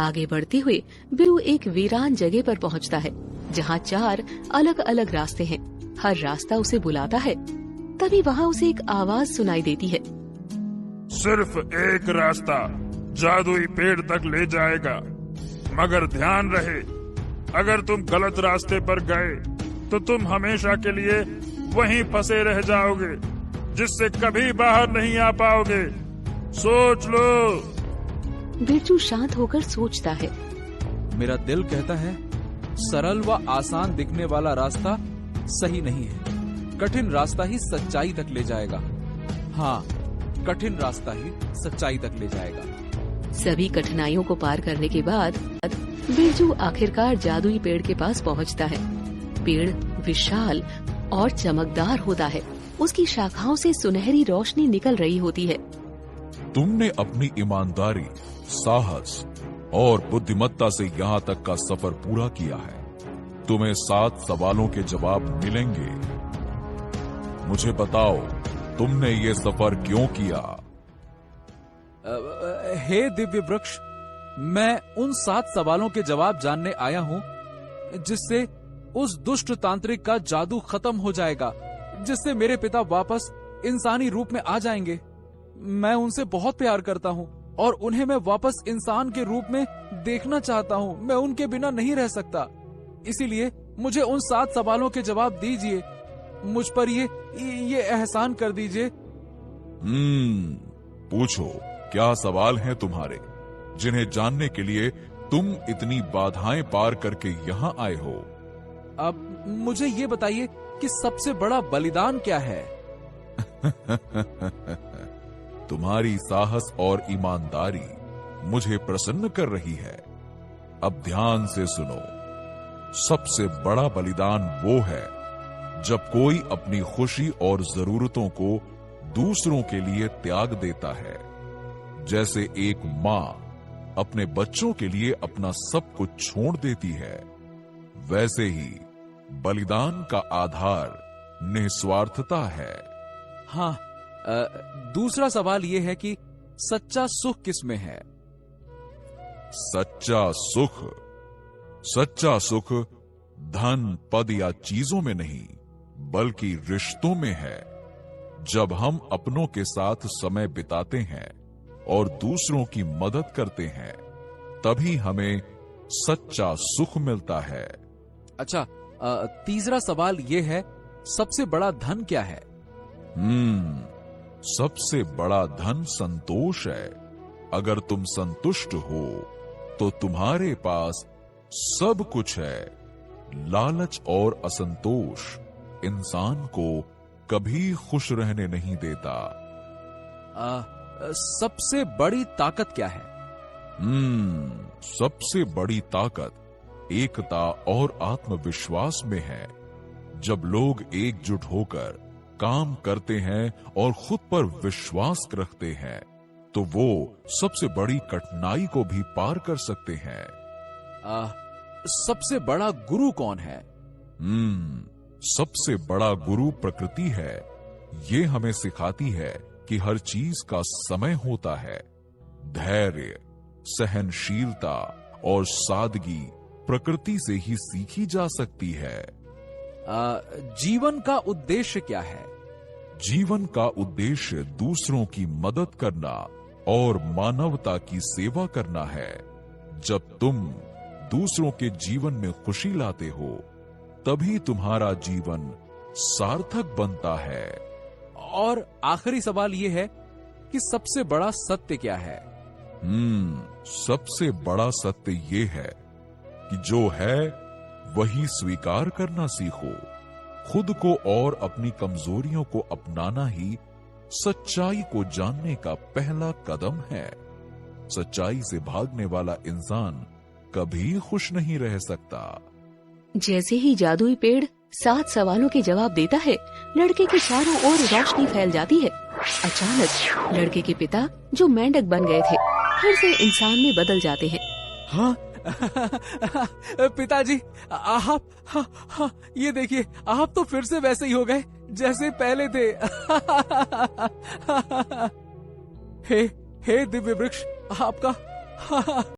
आगे बढ़ते हुए बिरजू एक वीरान जगह पर पहुंचता है जहां 4 अलग अलग रास्ते हैं। हर रास्ता उसे बुलाता है। तभी वहां उसे एक आवाज सुनाई देती है। सिर्फ एक रास्ता जादुई पेड़ तक ले जाएगा, मगर ध्यान रहे, अगर तुम गलत रास्ते पर गए तो तुम हमेशा के लिए वहीं फंसे रह जाओगे, जिससे कभी बाहर नहीं आ पाओगे। सोच लो। बिरजू शांत होकर सोचता है। मेरा दिल कहता है सरल व आसान दिखने वाला रास्ता सही नहीं है। कठिन रास्ता ही सच्चाई तक ले जाएगा। हाँ, कठिन रास्ता ही सच्चाई तक ले जाएगा। सभी कठिनाइयों को पार करने के बाद बिरजू आखिरकार जादुई पेड़ के पास पहुंचता है। पेड़ विशाल और चमकदार होता है। उसकी शाखाओं से सुनहरी रोशनी निकल रही होती है। तुमने अपनी ईमानदारी, साहस और बुद्धिमत्ता से यहाँ तक का सफर पूरा किया है। तुम्हें 7 सवालों के जवाब मिलेंगे। मुझे बताओ, तुमने ये सफर क्यों किया? हे दिव्य वृक्ष, मैं उन 7 सवालों के जवाब जानने आया हूँ जिससे उस दुष्ट तांत्रिक का जादू खत्म हो जाएगा, जिससे मेरे पिता वापस इंसानी रूप में आ जाएंगे। मैं उनसे बहुत प्यार करता हूँ और उन्हें मैं वापस इंसान के रूप में देखना चाहता हूँ। मैं उनके बिना नहीं रह सकता। इसीलिए मुझे उन 7 सवालों के जवाब दीजिए। मुझ पर ये एहसान कर दीजिए। पूछो, क्या सवाल हैं तुम्हारे, जिन्हें जानने के लिए तुम इतनी बाधाएं पार करके यहाँ आए हो? अब मुझे ये बताइए कि सबसे बड़ा बलिदान क्या है? तुम्हारी साहस और ईमानदारी मुझे प्रसन्न कर रही है। अब ध्यान से सुनो। सबसे बड़ा बलिदान वो है जब कोई अपनी खुशी और जरूरतों को दूसरों के लिए त्याग देता है। जैसे एक माँ अपने बच्चों के लिए अपना सब कुछ छोड़ देती है, वैसे ही बलिदान का आधार निस्वार्थता है। हाँ, दूसरा सवाल ये है कि सच्चा सुख किसमें है? सच्चा सुख धन, पद या चीजों में नहीं, बल्कि रिश्तों में है। जब हम अपनों के साथ समय बिताते हैं और दूसरों की मदद करते हैं, तभी हमें सच्चा सुख मिलता है। अच्छा, तीसरा सवाल ये है, सबसे बड़ा धन क्या है? सबसे बड़ा धन संतोष है। अगर तुम संतुष्ट हो तो तुम्हारे पास सब कुछ है। लालच और असंतोष इंसान को कभी खुश रहने नहीं देता। सबसे बड़ी ताकत क्या है? सबसे बड़ी ताकत एकता और आत्मविश्वास में है। जब लोग एकजुट होकर काम करते हैं और खुद पर विश्वास रखते हैं, तो वो सबसे बड़ी कठिनाई को भी पार कर सकते हैं। सबसे बड़ा गुरु कौन है? सबसे बड़ा गुरु प्रकृति है। ये हमें सिखाती है कि हर चीज का समय होता है। धैर्य, सहनशीलता और सादगी प्रकृति से ही सीखी जा सकती है। जीवन का उद्देश्य क्या है? जीवन का उद्देश्य दूसरों की मदद करना और मानवता की सेवा करना है। जब तुम दूसरों के जीवन में खुशी लाते हो, तभी तुम्हारा जीवन सार्थक बनता है। और आखिरी सवाल ये है कि सबसे बड़ा सत्य क्या है? सबसे बड़ा सत्य ये है कि जो है वही स्वीकार करना सीखो। खुद को और अपनी कमजोरियों को अपनाना ही सच्चाई को जानने का पहला कदम है। सच्चाई से भागने वाला इंसान कभी खुश नहीं रह सकता। जैसे ही जादुई पेड़ 7 सवालों के जवाब देता है, लड़के के चारों ओर रोशनी फैल जाती है। अचानक लड़के के पिता, जो मेंढक बन गए थे, फिर से इंसान में बदल जाते हैं। हाँ? पिताजी, आप हाँ, ये देखिए, आप तो फिर से वैसे ही हो गए जैसे पहले थे। हे दिव्य वृक्ष, आपका